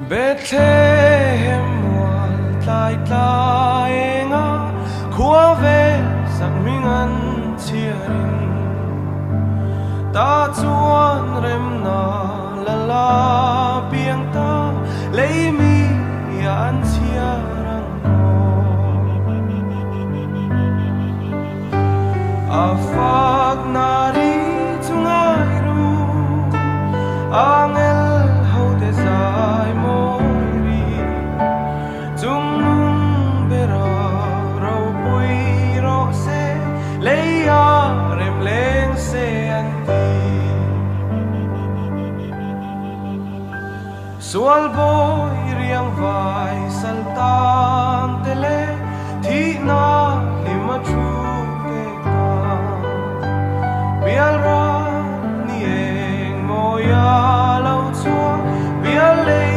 Bethlehem mual tlai tlai nga khua ve sak mingan chiarin ta chuan rem na la la piang ta lei mi an chiarang a fak na ri chungai ru angel ho de zai Sual boy riang vai saltan tele thi na lima chu te ka bial ra ni eng moya lau chua bial lei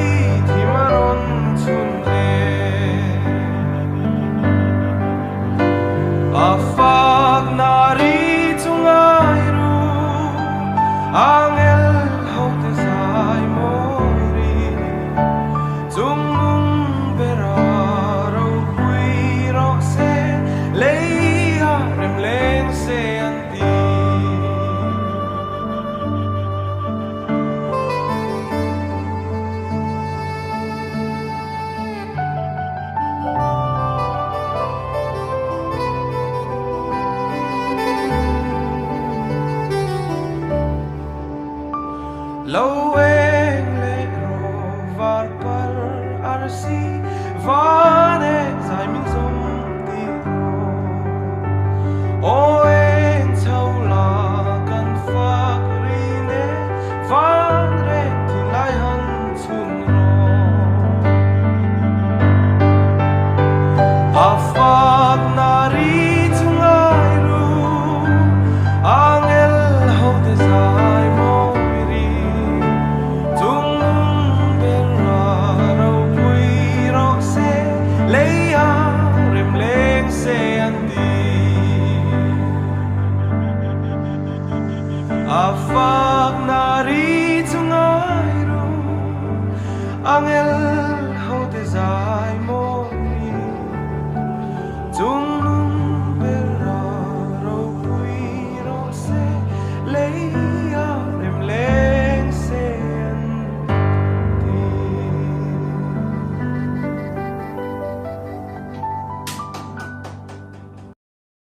thi maron chun te afak na ri chungai ru angel ho te sai mo Lâu em lệ rô var par arsi vane zai min zom ti ro o en chau la kan fak ri ne van re ti lai han chun ro a fak na ri chungai ru angel ho de zai mo afak na ri chungai ru angel